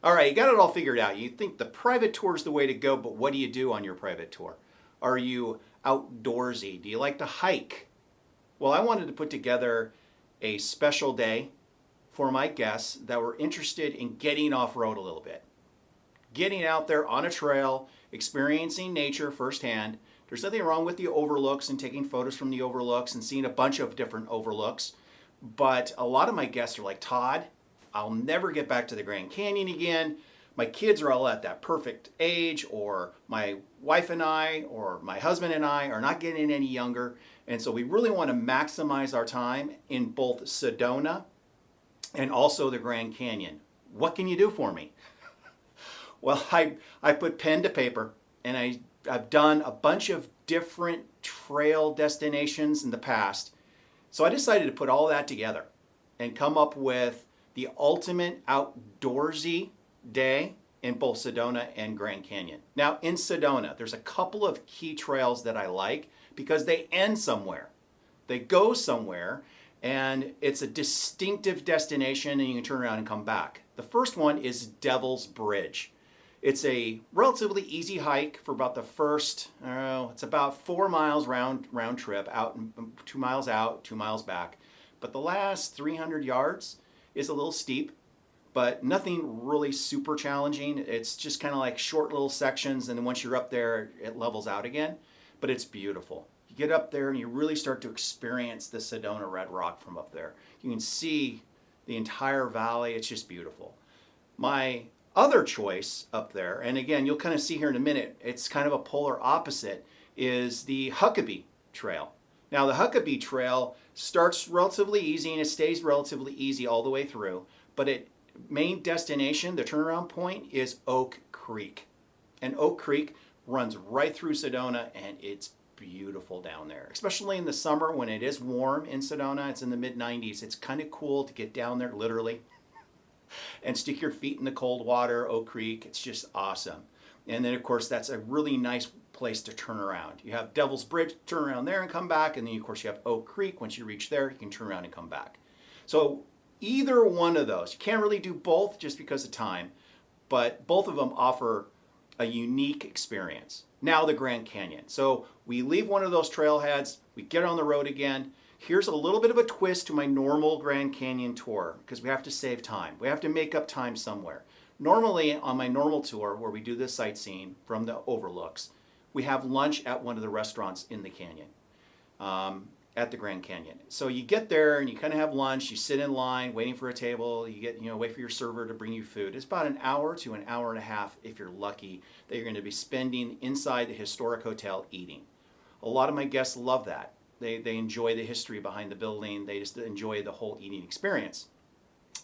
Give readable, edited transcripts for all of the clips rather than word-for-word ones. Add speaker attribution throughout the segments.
Speaker 1: All right, you got it all figured out. You think the private tour is the way to go, but what do you do on your private tour? Are you outdoorsy? Do you like to hike? Well, I wanted to put together a special day for my guests that were interested in getting off road a little bit, getting out there on a trail, experiencing nature firsthand. There's nothing wrong with the overlooks and taking photos from the overlooks and seeing a bunch of different overlooks. But a lot of my guests are like, Todd, I'll never get back to the Grand Canyon again. My kids are all at that perfect age, or my wife and I, or my husband and I are not getting any younger. And so we really want to maximize our time in both Sedona and also the Grand Canyon. What can you do for me? Well, I put pen to paper, and I've done a bunch of different trail destinations in the past. So I decided to put all that together and come up with the ultimate outdoorsy day in both Sedona and Grand Canyon. Now, in Sedona, there's a couple of key trails that I like because they end somewhere. They go somewhere, and it's a distinctive destination, and you can turn around and come back. The first one is Devil's Bridge. It's a relatively easy hike for about the first, it's about 4 miles round trip, 2 miles out, 2 miles back. But the last 300 yards is a little steep, but nothing really super challenging. It's just kind of like short little sections, and then once you're up there, it levels out again. But it's beautiful. You get up there and you really start to experience the Sedona Red Rock from up there. You can see the entire valley. It's just beautiful. My other choice up there, and again, you'll kind of see here in a minute, it's kind of a polar opposite, is the Huckabee Trail. Now, the Huckabee Trail starts relatively easy and it stays relatively easy all the way through, but its main destination, the turnaround point, is Oak Creek. And Oak Creek runs right through Sedona, and it's beautiful down there, especially in the summer when it is warm in Sedona. It's in the mid-90s. It's kind of cool to get down there, literally, and stick your feet in the cold water, Oak Creek. It's just awesome. And then, of course, that's a really nice place to turn around. You have Devil's Bridge, turn around there and come back, and then, of course, you have Oak Creek. Once you reach there, you can turn around and come back. So either one of those, you can't really do both just because of time, but both of them offer a unique experience. Now the Grand Canyon. So we leave one of those trailheads, we get on the road again. Here's a little bit of a twist to my normal Grand Canyon tour because we have to save time. We have to make up time somewhere. Normally on my normal tour where we do this sightseeing from the overlooks, we have lunch at one of the restaurants in the canyon, at the Grand Canyon. So you get there and you kind of have lunch, you sit in line waiting for a table, wait for your server to bring you food. It's about an hour to an hour and a half if you're lucky that you're going to be spending inside the historic hotel eating. A lot of my guests love that. They enjoy the history behind the building. They just enjoy the whole eating experience.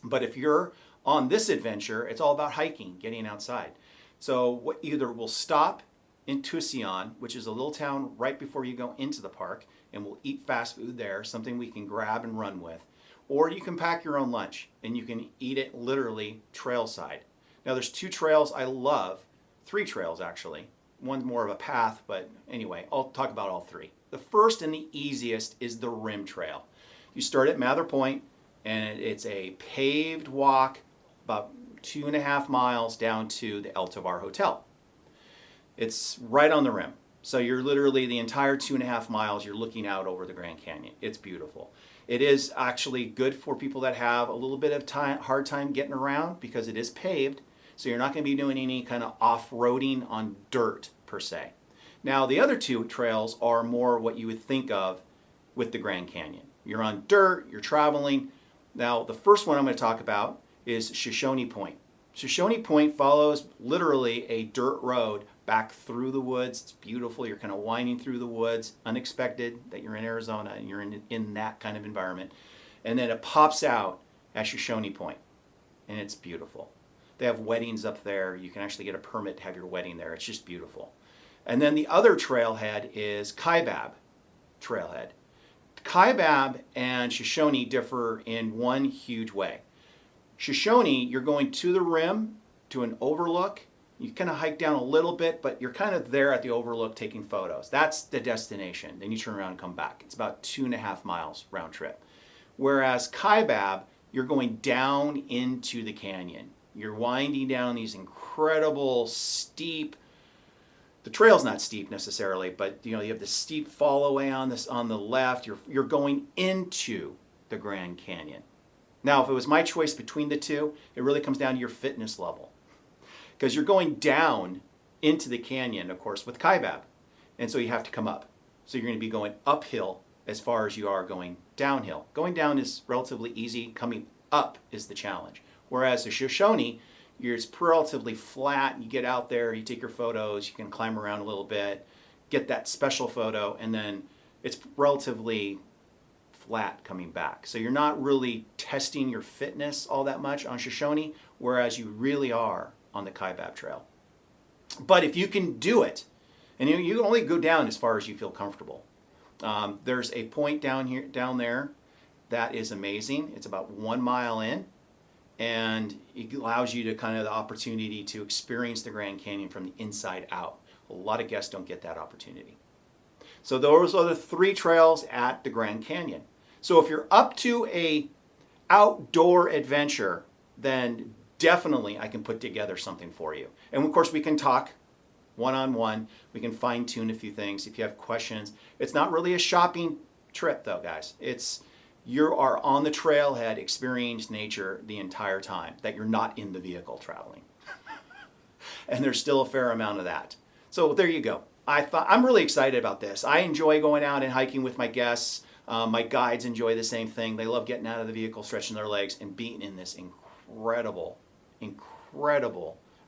Speaker 1: But if you're on this adventure, it's all about hiking, getting outside. So either we'll stop in Tucson, which is a little town right before you go into the park, and we'll eat fast food there, something we can grab and run with. Or you can pack your own lunch, and you can eat it literally trailside. Now there's 2 trails I love, 3 trails actually. One's more of a path, but anyway, I'll talk about all 3. The first and the easiest is the Rim Trail. You start at Mather Point, and it's a paved walk about 2.5 miles down to the El Tovar Hotel. It's right on the rim. So you're literally the entire 2.5 miles, you're looking out over the Grand Canyon. It's beautiful. It is actually good for people that have a little bit of hard time getting around because it is paved. So you're not going to be doing any kind of off-roading on dirt per se. Now the other 2 trails are more what you would think of with the Grand Canyon. You're on dirt, you're traveling. Now the first one I'm going to talk about is Shoshone Point. Shoshone Point follows literally a dirt road back through the woods. It's beautiful. You're kind of winding through the woods, unexpected that you're in Arizona and you're in that kind of environment. And then it pops out at Shoshone Point, and it's beautiful. They have weddings up there. You can actually get a permit to have your wedding there. It's just beautiful. And then the other trailhead is Kaibab Trailhead. Kaibab and Shoshone differ in one huge way. Shoshone, you're going to the rim, to an overlook. You kind of hike down a little bit, but you're kind of there at the overlook taking photos. That's the destination. Then you turn around and come back. It's about 2.5 miles round trip. Whereas Kaibab, you're going down into the canyon. You're winding down these incredible steep, the trail's not steep necessarily, but you know, you have the steep fall away on this on the left. You're going into the Grand Canyon. Now, if it was my choice between the two, it really comes down to your fitness level. Because you're going down into the canyon, of course, with kaibab. And so you have to come up. So you're going to be going uphill as far as you are going downhill. Going down is relatively easy. Coming up is the challenge. Whereas the Shoshone, it's relatively flat. You get out there, you take your photos, you can climb around a little bit, get that special photo, and then it's relatively flat coming back. So you're not really testing your fitness all that much on Shoshone, whereas you really are on the Kaibab Trail. But if you can do it, and you only go down as far as you feel comfortable. There's a point down there that is amazing. It's about 1 mile in, and it allows you to kind of the opportunity to experience the Grand Canyon from the inside out. A lot of guests don't get that opportunity. So those are the 3 trails at the Grand Canyon. So if you're up to a outdoor adventure, then definitely I can put together something for you. And of course we can talk one-on-one. We can fine-tune a few things if you have questions. It's not really a shopping trip though, guys. You are on the trailhead, experiencing nature the entire time, that you're not in the vehicle traveling. And there's still a fair amount of that. So there you go. I'm really excited about this. I enjoy going out and hiking with my guests. My guides enjoy the same thing. They love getting out of the vehicle, stretching their legs, and being in this incredible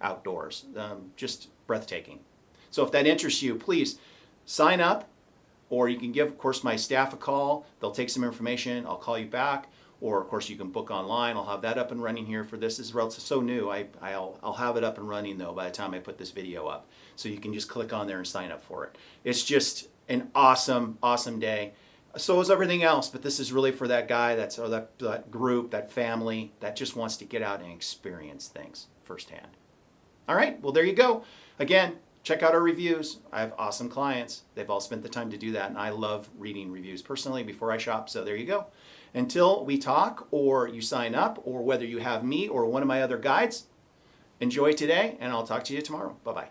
Speaker 1: outdoors. Just breathtaking. So if that interests you, please sign up, or you can give, of course, my staff a call. They'll take some information. I'll call you back. Or, of course, you can book online. I'll have that up and running here for this. This is so new. I'll have it up and running, though, by the time I put this video up. So you can just click on there and sign up for it. It's just an awesome, awesome day. So is everything else, but this is really for that guy, that group, that family that just wants to get out and experience things firsthand. All right, well, there you go. Again, check out our reviews. I have awesome clients. They've all spent the time to do that, and I love reading reviews personally before I shop, so there you go. Until we talk, or you sign up, or whether you have me or one of my other guides, enjoy today, and I'll talk to you tomorrow. Bye-bye.